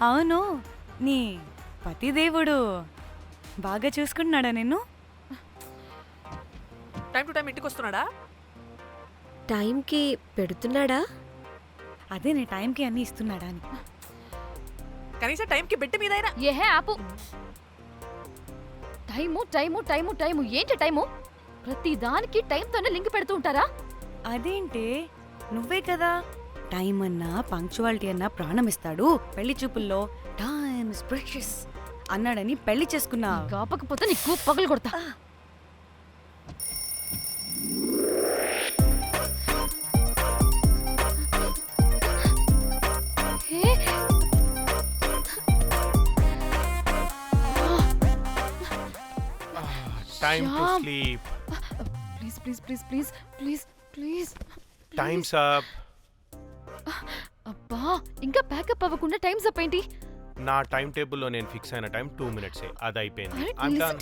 అవును, నీ పతిదేవుడు బాగా చూసుకుంటున్నాడా నిన్ను? టైం టు టైం ఇంటికి వస్తున్నాడా? టైంకి పెడుతున్నాడా? అదే నీ టైంకి అన్నీ ఇస్తున్నాడా అని. కనీసం టైంకి బెట్టి మీదైనా. ఏహే ఆపు. టైము టైము టైము టైము ఏంటి టైము? ప్రతి దానికి టైంతోనే లింక్ పెడుతూ ఉంటారా? అదేంటే నువ్వే కదా టైం అన్నా పంక్చువాలిటీ అన్నా ప్రాణం ఇస్తాడు, పెళ్లి చూపుల్లో టైమ్ ఇస్ ప్రెషియస్ అన్నాడని పెళ్లి చేసుకున్నా. కాపకపోతే నీకు పగలు కొడతా. Time to Shyam. sleep. Please please please please please please. Time's up. అబ్బా, ఇంకా ప్యాకప్ అవ్వకుండా టైమ్స్ అప్ ఏంటి? నా టైం టేబుల్లో నేను ఫిక్స్ అయిన టైం 2 minutes. అది అయిపోయింది. అరే, I'm listen done.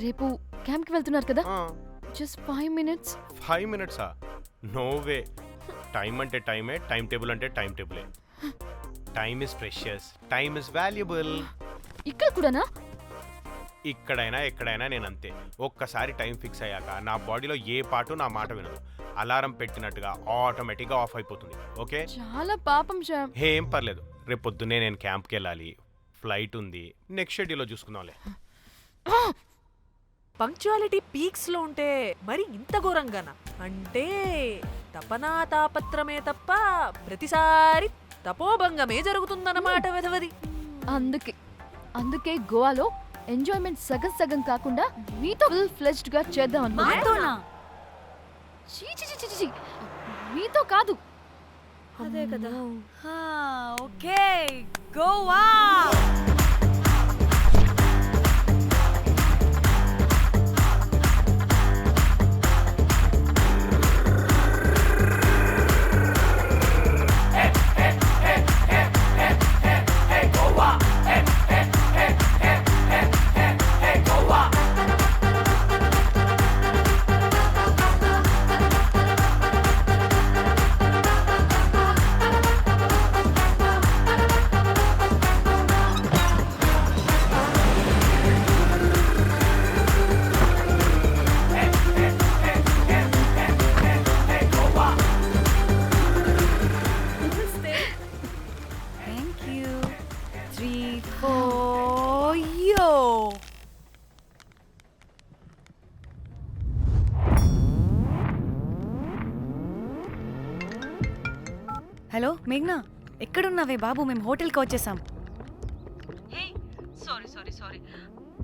రేపు క్యాంప్కి వెళ్తున్నారు కదా? Just 5 minutes. 5 minutes? No way. Time అంటే టైమే, టైం టేబుల్ అంటే టైం టేబులే. Time is precious, time is valuable. ఇక్కడ కూడానా? ఇక్కడైనా ఎక్కడైనా నేను అంతే. ఒక్కసారి టైం ఫిక్స్ అయ్యాక నా బాడీలో ఏ పాటు నా మాట వినదు. అలారం పెట్టినట్టుగా ఆటోమేటిక్గా ఆఫ్ అయిపోతుంది. ఓకే, చాలా పాపం శ్యామ్. ఏం పర్లేదు. రేపు పొద్దున్నే నేను క్యాంప్కి వెళ్ళాలి, ఫ్లైట్ ఉంది. నెక్స్ట్ షెడ్యూల్లో చూసుకుందాంలే. పంక్చువాలిటీ పీక్స్ లో ఉంటే మరి ఇంత ఘోరంగానా? అంటే తపనా తాపత్రమే తప్ప ప్రతిసారి తపోభంగమే జరుగుతుందన్నమాట వెధవది. అందుకే గోవాలో ఎంజాయ్మెంట్ సగం సగం కాకుండా మీతో ఫుల్ ఫ్లెజ్డ్ గా చేద్దాం అనుకున్నా. మాతోనా? చీ చీ చీ చీ చీ. మీతో కాదు. అదే కదా. ఓకే, గోవా. Thank you. 3, 4 యో. హలో మేఘ్నా, ఎక్కడున్నావే బాబు? మేము హోటల్కి వచ్చేసాం. హే, సారీ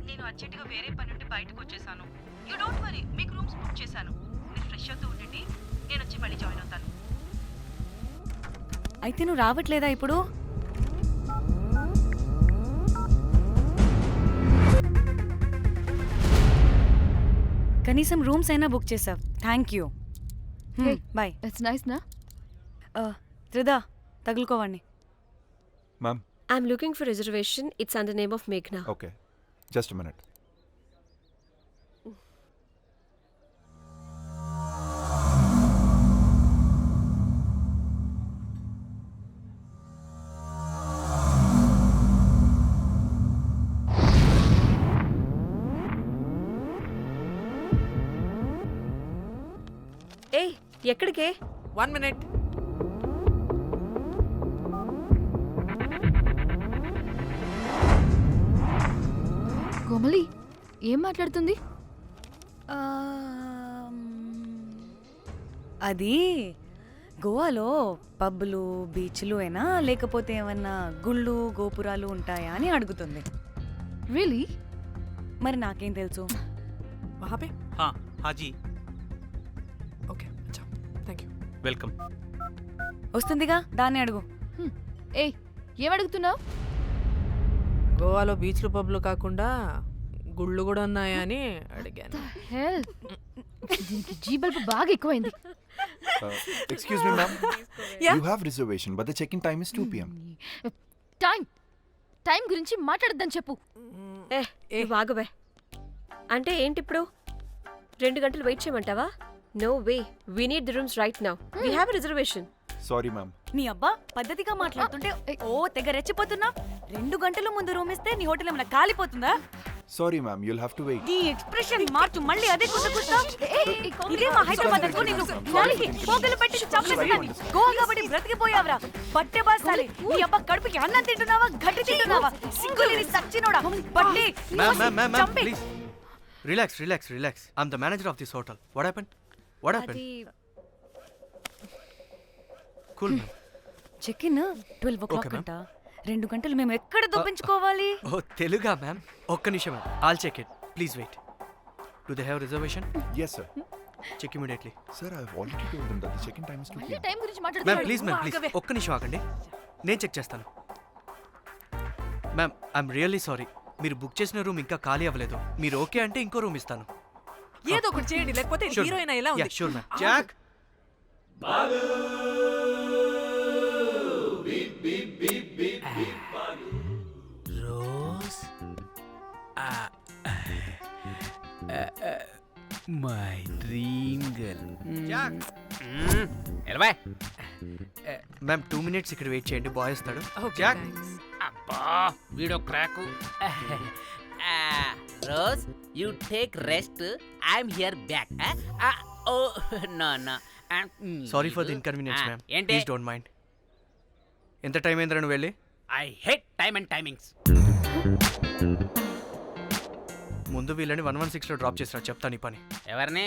నేను అర్జెంటుగా వేరే పని నుండి బయటకు వచ్చేసాను. యూ డోంట్ వరీ, మీకు రూమ్స్ బుక్ చేశాను. మీరు ఫ్రెష్ అవుతూ ఉండండి, నేను వచ్చి మళ్ళీ జాయిన్ అవుతాను. అయితే నువ్వు రావట్లేదా ఇప్పుడు? కనీసం రూమ్స్ అయినా బుక్ చేసావు. Thank you. Hey. Bye. It's nice నా? త్రిదా, తగులుకోవండి. Ma'am, I'm looking for reservation. It's under name of Meghna. okay. Just a minute. ఏయ్, ఎక్కడికే? 1 minute. కోమలి ఏం మాట్లాడుతుంది? అది గోవాలో పబ్బులు బీచ్లు అయినా లేకపోతే ఏమన్నా గుళ్ళు గోపురాలు ఉంటాయా అని అడుగుతుంది. రియలీ? మరి నాకేం తెలుసు? वहाँ पे? हाँ हाँ जी, ఓకే, అచ్చా, థ్యాంక్ యూ. वेलकम. వస్తుందిగా, దాన్ని అడుగు. ఏయ్, ఏం అడుగుతున్నావు? గోవాలో బీచ్లు పబ్లు కాకుండా గుళ్ళు కూడా ఉన్నాయా అని అడిగాను. హెల్, దీనికి జీ బల్బ్ బాగా ఎక్కువైంది. Excuse me, ma'am. Yeah? You have reservation, but the check-in time is 2 p.m. Time గురించి మాట్లాడద్దని చెప్పు. నువ్వు ఆగువే. అంటే ఏంటి ఇప్పుడు? 2 గంటలు వెయిట్ చేయమంటావా? No way, we need the rooms right now. We have reservation. Sorry ma'am. నీ అబ్బా పద్ధతిగా మాట్లాడుతుంటే ఓ తెగ రెచ్చిపోతున్నా. 2 గంటల ముందు రూమ్ ఇస్తే నీ హోటల్ ఏమైనా కాలిపోతుందా? Sorry ma'am, you'll have to wait. నీ ఎక్స్ప్రెషన్ మార్చు, మళ్ళీ అదే కుసకుస్తా. ఇదే మా హైదరాబాద్ అనుకో, నిన్ను నాలికి పోగలు పెట్టి చంపేసేదాన్ని. గోవా కాబట్టి బ్రతికిపోయావరా పట్టె బాసాలి. నీ అబ్బా కడుపుకి అన్నం తింటున్నావా, గడ్డి తింటున్నావా? సింగులేని సచ్చినోడా పట్టి Ma'am, please. Relax. I'm the manager of this hotel. What happened? అది Cool, ma'am. Check in 12 o'clock Okay, ma'am. అంట. 2 గంటలు మేము ఎక్కడ దొప్పించుకోవాలి? Oh, Teluga, ma'am. ఒక్క నిమిషం, ma'am. I'll check it. Please wait. Do they have reservation? Yes, sir. Check immediately. Sir, I've already told them that the check-in time is 2 మళ్ళీ p.m. Time గురించి ma'am మాట్లాడుతున్నాడు. Please ఒక్క నిమిషం ఆగండి, నేను check చేస్తాను. మ్యామ్ ఐఎమ్ రియల్లీ సారీ, మీరు book చేసిన రూమ్ ఇంకా ఖాళీ అవ్వలేదు. మీరు ఓకే అంటే ఇంకో రూమ్ ఇస్తాను. ఏదో ఒకటి చేయండి, లేకపోతే హీరోయిన్ ఎలా ఉంది? Sure ma'am. Jack Rose my dream girl. Jack ఎలవా మ్యామ్ 2 minutes ఇక్కడ వెయిట్ చేయండి, బాయ్ వస్తాడు. Okay, Jack thanks. అబ్బా వీడో crack. Rose you take rest, I'm here back. Oh no no sorry for the inconvenience ma'am, ఏంటి? Please don't mind. ఎంత time అయిందిరా నువ్వు వెళ్ళి? I hate time and timings. ముందు వీళ్ళని 116లో డ్రాప్ చేసినా చెప్తాను ఈ పని. ఎవరిని?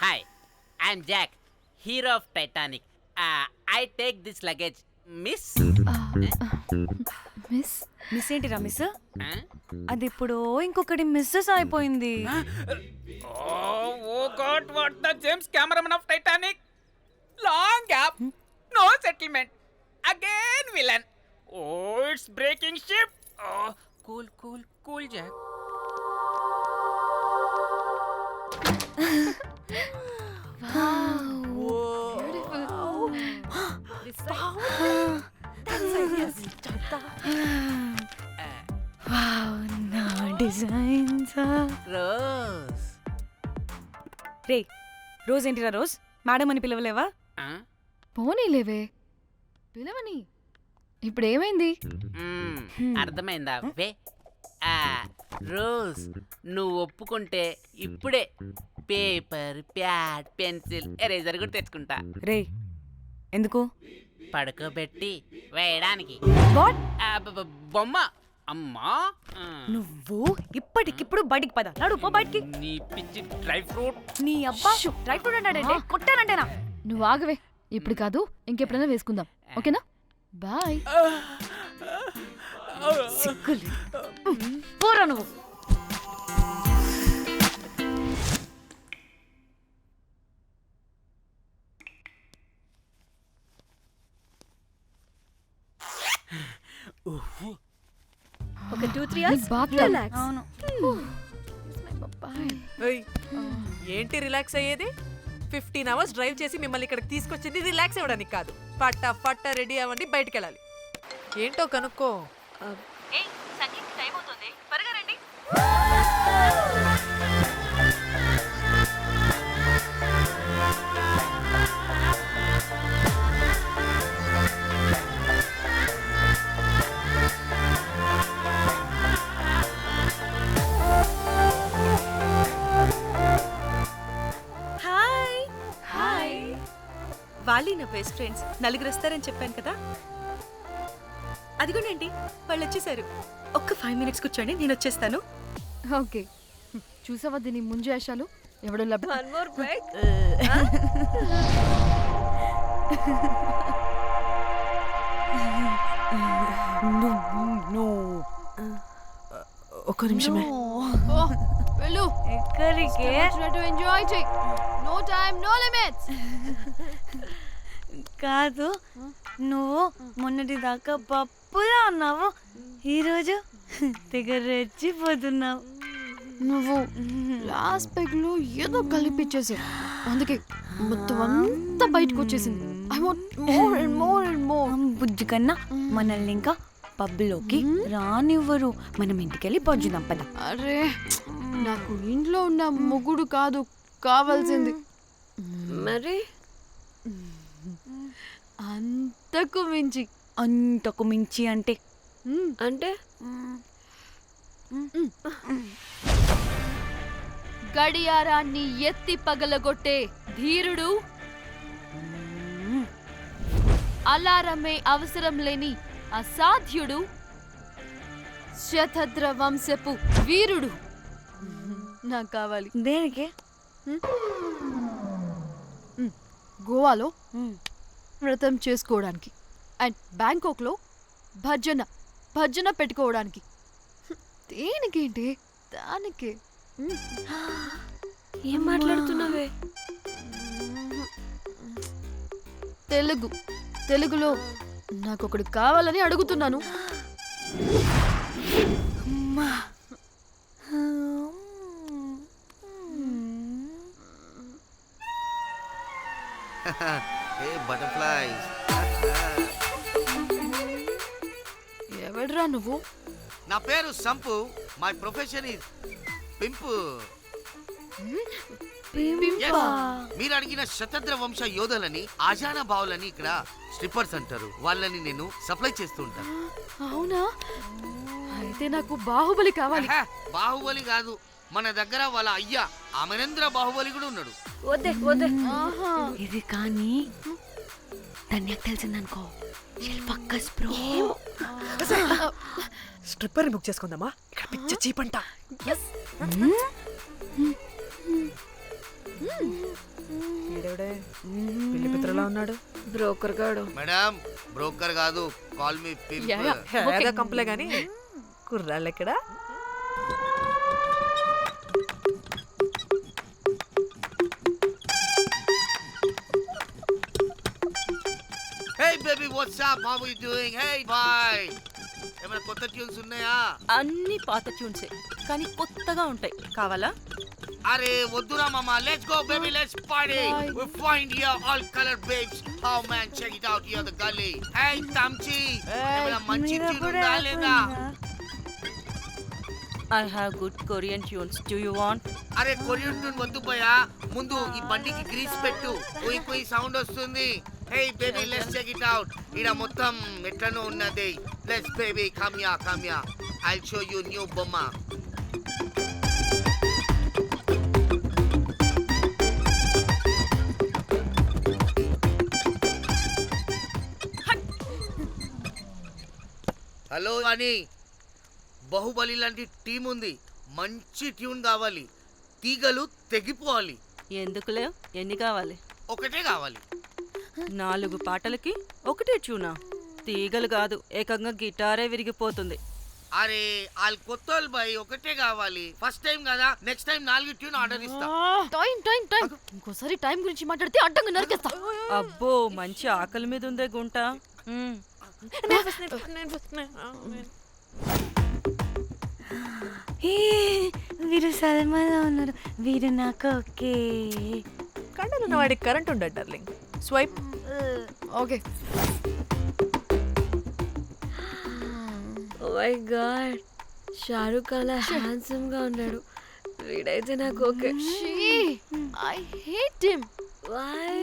Hi, I'm Jack, hero of Titanic. I take this luggage miss. Miss miss ఏంటిరా మిస్? అది ఇప్పుడు ఇంకొకటి మిస్సెస్ అయిపోయింది. Oh God, what the James Cameron of Titanic? Long gap, no settlement. Again villain. Oh, it's breaking ship. Oh, cool, Jack. Wow, నా designs. Rose. రే rose ఏంటిరా rose? Madam అని పిలవలేవా? పోనీలేవే పిలవని. ఇప్పుడు ఏమైంది? అర్థమైందా? వే రోజ్, నువ్వు ఒప్పుకుంటే ఇప్పుడే పేపర్, ప్యాడ్, పెన్సిల్, ఎరేజర్ కూడా తెచ్చుకుంటా. రే ఎందుకు? పడుకోబెట్టి వేయడానికి. వాట్? బొమ్మ. అమ్మా, నువ్వు ఇప్పటికిప్పుడు బయటికి పద. నడు పో బయటికి. నీ పిచ్చి డ్రై ఫ్రూట్. నీ అబ్బా డ్రై ఫ్రూట్ అన్నాడంటే కొట్టానంటేనా? నువ్వు ఆగవే, ఇప్పుడు కాదు ఇంకెప్పుడైనా వేసుకుందాం, ఓకేనా? బాయ్. సిగ్గులు పోరా నువ్వు. ఒక 2-3 hours bath relax. అవును. ఏయ్, ఏంటి రిలాక్స్ అయ్యేది? 15 hours డ్రైవ్ చేసి మిమ్మల్ని ఇక్కడికి తీసుకొచ్చింది రిలాక్స్ అవ్వడానికి కాదు. ఫట్ట రెడీ అవ్వండి, బయటికి వెళ్ళాలి. ఏంటో కనుక్కో. ఏయ్ సంగీత్, టైం అవుతుంది, త్వరగా రండి. హాయ్. వాళ్ళీ నా బెస్ట్ ఫ్రెండ్స్. 4 వస్తారని చెప్పాను కదా, అదిగోండి వాళ్ళు వచ్చేసారు. ఒక్క 5 minutes కూర్చోండి, నేను వచ్చేస్తాను. ఓకే, చూసావా దీని ముంజేషాలు? ఎవడో One more break. ఒక్క నిమిషమే. వెళ్ళు, ఎక్కడికే? ఎంజాయ్ చెయ్. No time no limits. కాదు, నువ్వు మొన్నటి దాకా పప్పులా ఉన్నావు, ఈరోజు తెగ రెచ్చిపోతున్నావు. నువ్వు లాస్ట్ పెగ్ లో ఏదో కలిపిచ్చేసి అందుకే మొత్తం అంతా బయటకు వచ్చేసింది. I want more and more and more. బుజ్జి కన్నా మనల్ని ఇంకా పబ్లోకి రానివ్వరు. మనం ఇంటికెళ్ళి బొజ్జుదాం పద. అరే నాకు ఇంట్లో ఉన్న మొగుడు కాదు కావాల్సింది, మరి అంతకు మించి. అంతకు మించి అంటే అంటే గడియారాన్ని ఎత్తి పగలగొట్టే ధీరుడు, అలారమే అవసరం లేని అసాధ్యుడు, శతద్ర వంశపు వీరుడు నాకు కావాలి. దేనికి? గోవాలో వ్రతం చేసుకోవడానికి అండ్ బ్యాంకాక్లో భజన పెట్టుకోవడానికి. దేనికేంటి దానికి. ఏం మాట్లాడుతున్నావే? తెలుగులో నాకొకడు కావాలని అడుగుతున్నాను. బటర్ఫ్లైస్. ఎవడ్రా నువ్వు? నా పేరు Sampu. My profession is pimp. Yes, మీరు అడిగిన శతద్ర వంశ యోధులని ఆజానా బావులని ఇక్కడ స్ట్రిప్పర్స్ అంటారు. వాళ్ళని నేను సప్లై చేస్తూ ఉంటాను. అవునా? అయితే నాకు బాహుబలి కావాలి. బాహుబలి కాదు, మన దగ్గర వాళ్ళ అయ్యా అమరేంద్ర బాహుబలి కూడా ఉన్నాడు. వద్దే వద్దే. ఇది కానీ ధన్యకు తెలిసిందనుకో, ఫక్కస్ బ్రో. స్ట్రిప్పర్ బుక్ చేసుకుందామా? ఇక్కడ పిచ్చ చీపంట. పిల్లి పిత్రలా ఉన్నాడు. బ్రోకర్ గాడు. మేడం బ్రోకర్ కాదు, కాల్ మీ పింప్. కంపలే గాని కుర్రాళ్ళు ఎక్కడ? Hey baby, what's up? How are you doing? Hey bye. ఏమైనా కొత్త ట్యూన్స్ ఉన్నాయా? అన్ని పాత ట్యూన్సే కానీ కొత్తగా ఉంటాయి. కావాలా? అరే వద్దురా మామ. Let's go baby, let's party. We find here all color babes. Oh man, check it out here the gully. Hey Tamchi, ఏమైనా మంచి ట్యూన్ ఉందా లేదా? I have good Korean tunes. Do you want? అరే కొరియన్ ట్యూన్ వద్దు పోయా, ముందు ఈ బండికి గ్రీస్ పెట్టు. కుయ్ కుయ్ సౌండ్ వస్తుంది. Hey baby, let's check it out. ఇడ మొత్తం ఎట్లనో ఉన్నది. Let's baby, come here. I'll show you new బొమ్మ. హలో అని బాహుబలి లాంటి టీం ఉంది. మంచి ట్యూన్ కావాలి. తీగలు తెగిపోవాలి. ఎందుకులే? ఎన్ని కావాలి? ఒకటే కావాలి. 4 పాటలకి ఒకటే ట్యూనా? తీగలు కాదు, ఏకంగా గిటారే విరిగిపోతుంది. అరే వాళ్ళు కొత్త వాళ్ళు బాయ్, ఒకటే కావాలి. ఫస్ట్ టైం కదా, నెక్స్ట్ టైం 4 ట్యూన్ ఆర్డర్ ఇస్తా. టైం ఇంకోసారి టైం గురించి మాట్లాడితే అడ్డంగా నరికేస్తా. అబ్బో మంచి ఆకలి మీద ఉందే గుంట. వీరు సల్మాలో ఉన్నారు. వీరు నాకు ఓకే. కండలున్న వాడికి కరెంట్ ఉండదు darling. Swipe. Okay. Oh my god, Shahrukh అలా హ్యాండ్సమ్ గా ఉన్నాడు. వీడైతే నాకు okay. I hate him. Why?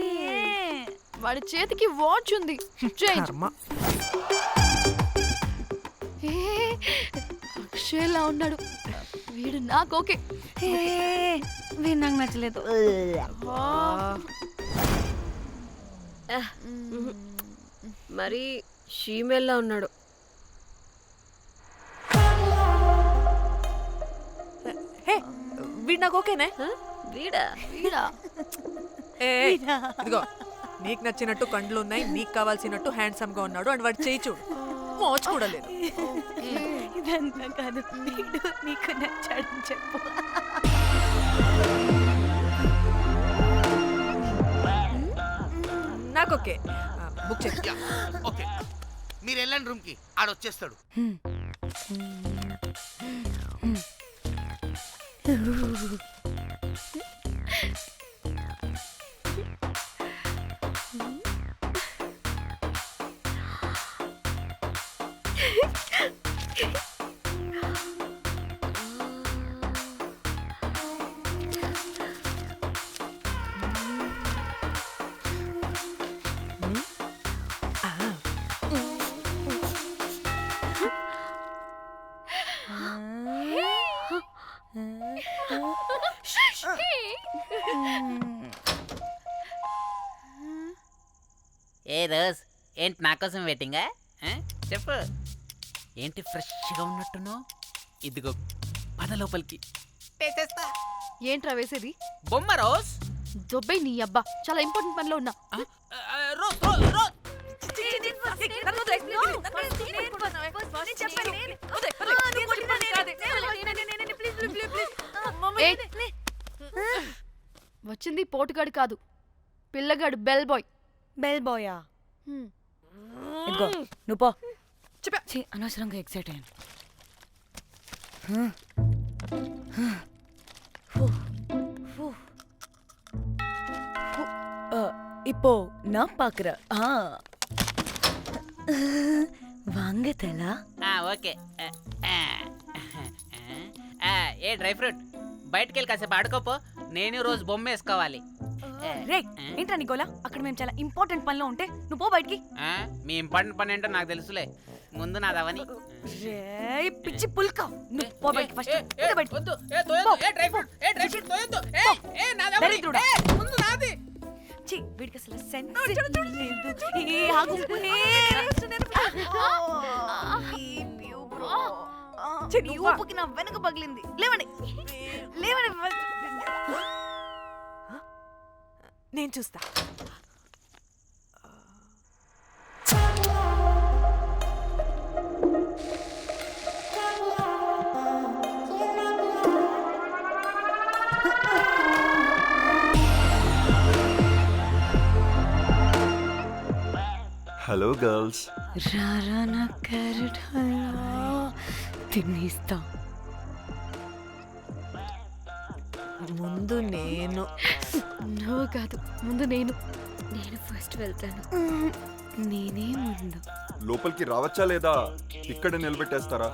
వాడి చేతికి వాచ్ ఉంది. అక్షయ్లా ఉన్నాడు. వీడు నాకు ఓకే. వీరు నాకు నచ్చలేదు. మరి షీమేల్లా ఉన్నాడు. వీడు నాకు ఓకేనే. వీడా? ఇదిగో, నీకు నచ్చినట్టు కండ్లు ఉన్నాయి, నీకు కావాల్సినట్టు హ్యాండ్సమ్ గా ఉన్నాడు అండ్ వాడు చేయి చూడు, మోచు కూడా లేదు. ఇదంతా కాదు, వీడు నీకు నచ్చాడని చెప్పు. నాకు ఓకే. బుక్ చేసి. ఓకే, మీరు వెళ్ళండి రూమ్ కి, ఆడొచ్చేస్తాడు. ఏ రోజ్ ఏంటి నా కోసం వెయిటింగా చెప్పు ఏంటి ఫ్రెష్గా ఉన్నట్టున్నావు ఇదిగో పద లోపలికి తెచ్చేస్తా ఏంట్రా వేసేది? బొమ్మ రోజ్ దొబ్బై నీ అబ్బా, చాలా ఇంపార్టెంట్ పనిలో ఉన్నా. రోజ్ రోజ్ రోజ్ వచ్చింది పోటుగాడు కాదు, పిల్లగాడు బెల్ బాయ్. బెల్ బాయా? ఇదిగో నువ్వు పో. ఛీ, అనవసరంగా ఎక్సైట్ అయ్యాను. இப்போ நான் பாக்குறேன். வாங்க தலா. ఓకే ఏ డ్రై ఫ్రూట్ బయటికి వెళ్ళి కాసేపు ఆడుకోపో, నేను రోజు బొమ్మ వేసుకోవాలి. రే ఏంట్రా నికోలా, అక్కడ మేము చాలా ఇంపార్టెంట్ పనిలో ఉంటే నువ్వు పో బయటికి. మీ ఇంపార్టెంట్ పని ఏంటో నాకు తెలుసులే, ముందు నాదవని. రే పిచ్చి పుల్క, నువ్వు పో బయటికి ఫస్ట్. బయటికి వద్దు, ఏ తోయొద్దు, ఏ డ్రై ఫ్రూట్, ఏ డ్రై ఫ్రూట్ తోయొద్దు, ఏ నాదవని, దరిద్రుడా. ముందు నాది. ఛీ, వీడికి అసలు సెన్స్ లేదు. ఏ ఆగు. నీ ఊపుకి నా వెనక పగిలింది. లేవండి లేవండి. నేను చూస్తా. Hello, girls. రారా నా క్యారెట్ హల్వా తినేస్తా. ముందు నేను. నువ్వు కాదు, ముందు నేను. నేను ఫస్ట్ వెళ్తాను. నేనే ముందు. లోపలికి రావచ్చా లేదా ఇక్కడ నిలబెట్టేస్తారా?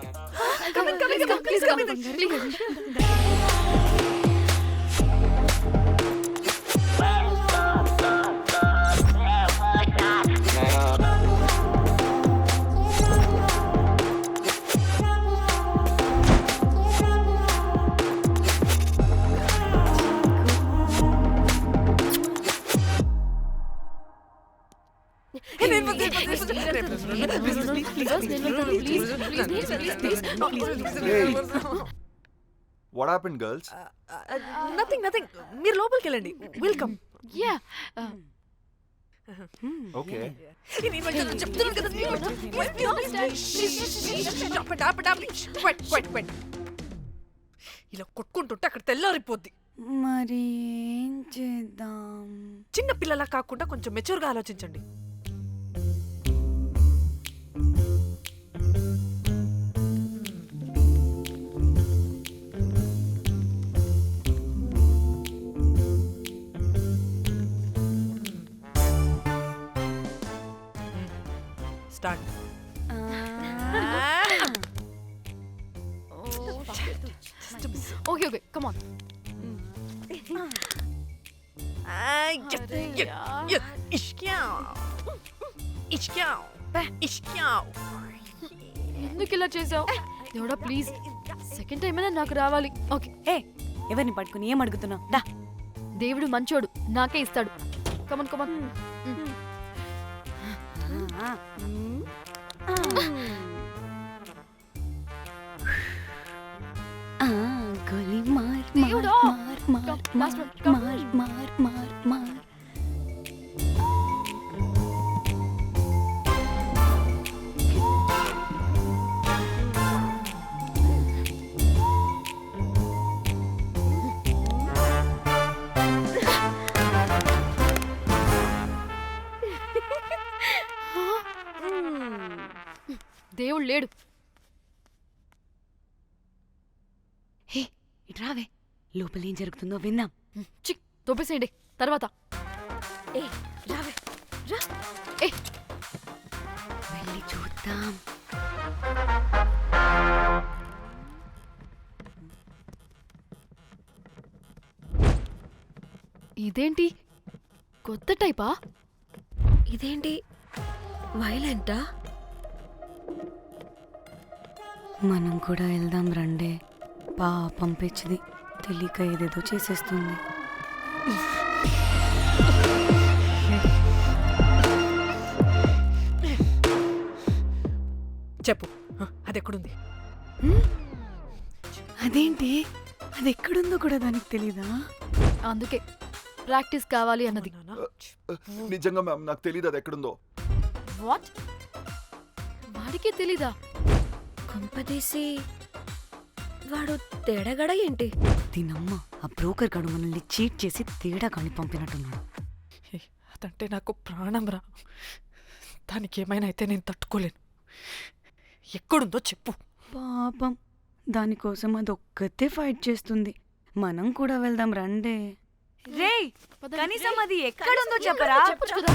What happened, girls? Nothing nothing, మీరు లోపలికి వెళ్ళండి. వెల్కమ్. Yeah Okay. ఇలా కొట్టుకుంటుంటే అక్కడ తెల్లారిపోద్ది. మరి ఏం చేద్దాం? చిన్న పిల్లలా కాకుండా కొంచెం మెచ్యూర్గా ఆలోచించండి. Start. Okay okay, come on. ఎందుకు ఇలా చేసావు? దేవుడా ప్లీజ్, సెకండ్ టైం అయినా నాకు రావాలి. ఓకే. ఏ ఎవరిని పట్టుకుని ఏం అడుగుతున్నావు? దా. దేవుడు మంచోడు, నాకే ఇస్తాడు. Come on come on. గోలీ మార్ దేవుడా. మార్ మార్ Last one, come. మార్ మార్ మార్ మార్. దేవుడు లేడు. హే ఇటు రావే, లోపల ఏం జరుగుతుందో విందాం. చిక్ తోపేసేయండి తర్వాత. ఏ రావే రా. ఏ వెళ్ళి చూద్దాం. ఇదేంటి కొత్త టైపా? ఇదేంటి వైలెంటా? మనం కూడా వెళ్దాం రండే. పాపం పిచ్చిది తెలియక ఏదేదో చేసేస్తుంది. చెప్పు అది ఎక్కడుంది? అదేంటి అది ఎక్కడుందో కూడా దానికి తెలీదా? అందుకే ప్రాక్టీస్ కావాలి అన్నది. నిజంగా మ్యామ్ నాకు తెలియదు అది ఎక్కడుందో. వాట్? వాడికి తెలీదా? కొంపదీసి వాడు తేడగడ ఏంటి? దీనమ్మ ఆ బ్రోకర్ గాడు మనల్ని చీట్ చేసి తేడా కాని పంపినట్టున్నాడు. అదంటే నాకు ప్రాణం రా. దానికి ఏమైనా అయితే నేను తట్టుకోలేను. ఎక్కడుందో చెప్పు. పాపం దానికోసం అది ఒక్కతే ఫైట్ చేస్తుంది. మనం కూడా వెళ్దాం రండే. రేయ్ కనీసం అది ఎక్కడుందో చెప్పరా? చెప్పొచ్చు కదా.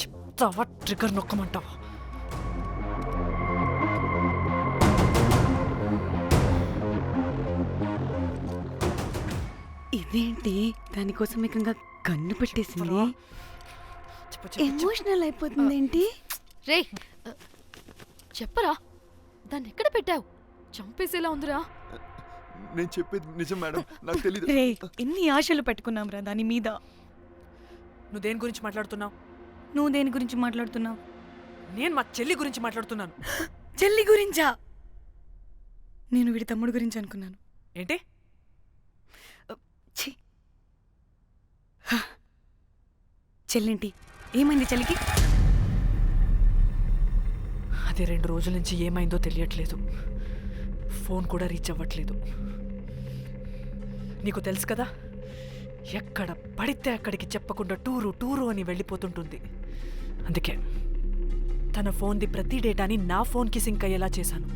చెప్తావా ట్రిగర్ నొక్కమంటావా? ఇదేంటి దానికోసం ఏకంగా కన్ను పెట్టేసింది. ఎమోషనల్ అయిపోతుంది ఏంటి? రే చెప్పరా, దాన్ని ఎక్కడ పెట్టావు? చంపేసేలా ఉందిరా. నేను చెప్పేది నిజం మేడం, నాకు తెలియదు. రే ఎన్ని ఆశలు పెట్టుకున్నాం రా దాని మీద. నువ్వు దేని గురించి మాట్లాడుతున్నావు? నువ్వు దేని గురించి మాట్లాడుతున్నావు? నేను మా చెల్లి గురించి మాట్లాడుతున్నాను. చెల్లి గురించా? నేను వీడి తమ్ముడు గురించి అనుకున్నాను. ఏంటి? ఛీ. చెల్లింటి ఏమైంది చెల్లికి? అది 2 రోజుల నుంచి ఏమైందో తెలియట్లేదు. ఫోన్ కూడా రీచ్ అవ్వట్లేదు. నీకు తెలుసు కదా, ఎక్కడ పడితే అక్కడికి చెప్పకుండా టూరు అని వెళ్ళిపోతుంటుంది. అందుకే తన ఫోన్ది ప్రతి డేటాని నా ఫోన్కి సింక్ అయ్యేలా చేశాను.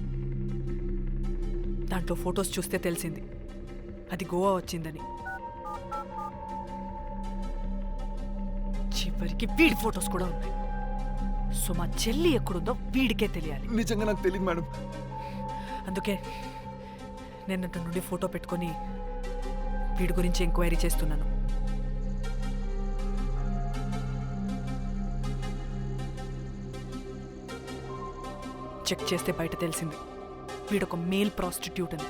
దాంట్లో ఫొటోస్ చూస్తే తెలిసింది అది గోవా వచ్చిందని. చివరికి వీడి ఫొటోస్ కూడా ఉన్నాయి. సో మా చెల్లి ఎక్కడుందో వీడికే తెలియాలి. నిజంగా నాకు తెలియదు మేడం. అందుకే నిన్నటి నుండి ఫోటో పెట్టుకొని వీడి గురించి ఎంక్వైరీ చేస్తున్నాను. చెక్ చేస్తే బయట తెలిసింది వీడొక మేల్ ప్రాస్టిట్యూట్ అని.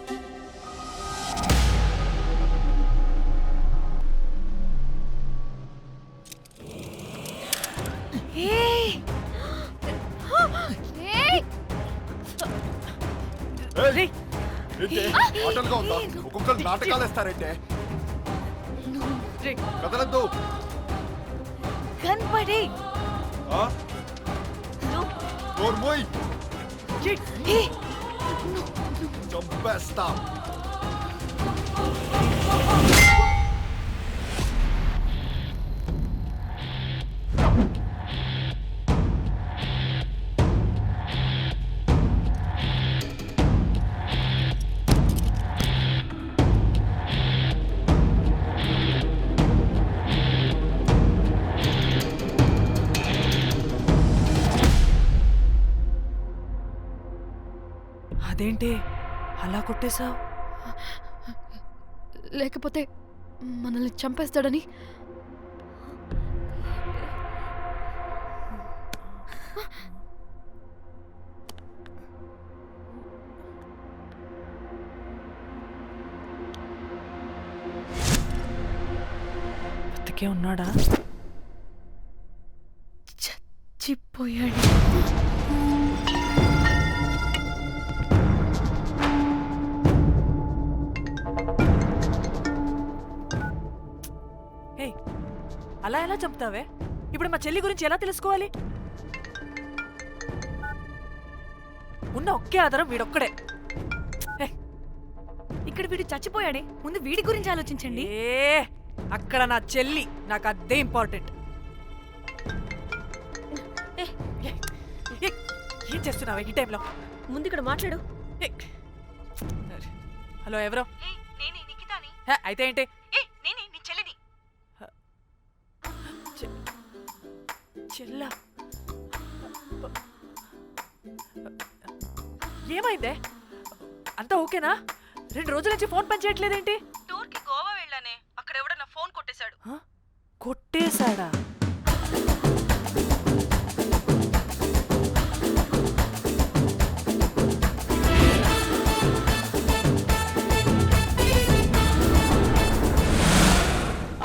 ఆటలుగా ఉందా? ఒక్కొక్కరు నాటకాలు వేస్తారంటే కదలద్దు. కనపడి చంపేస్తా. అదేంటి అలా కొట్టేశావు? లేకపోతే మనల్ని చంపేస్తాడని. బతికే ఉన్నాడా? చచ్చిపోయాడు. అలా ఎలా చంపుతావే? ఇప్పుడు మా చెల్లి గురించి ఎలా తెలుసుకోవాలి? ఉన్న ఒకే ఆధారం వీడొక్కడే. ఇక్కడ వీడు చచ్చిపోయాడే, ముందు వీడి గురించి ఆలోచించండి. అక్కడ నా చెల్లి, నాకు అదే ఇంపార్టెంట్. ఏం చేస్తున్నావే ఈ టైంలో? ముందు ఇక్కడ మాట్లాడు. హలో ఎవరో? హే నేనే నిఖితాని. హే, అయితే ఏంటి? నేనే నీ చెల్లిని. చెల్లా ఏమైందే? అంతా ఓకేనా? 2 రోజుల నుంచి ఫోన్ పని చేయట్లేదేంటి? టూర్కి గోవా వెళ్ళానే, అక్కడ ఎవడో నా ఫోన్ కొట్టేశాడు. కొట్టేశాడా?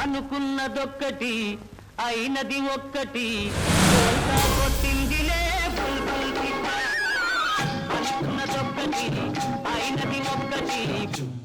అనుకున్నదొక్కటి అయినది ఒక్కటి కొట్టిందిలే అనుకున్నదొక్కటి అయినది ఒక్కటి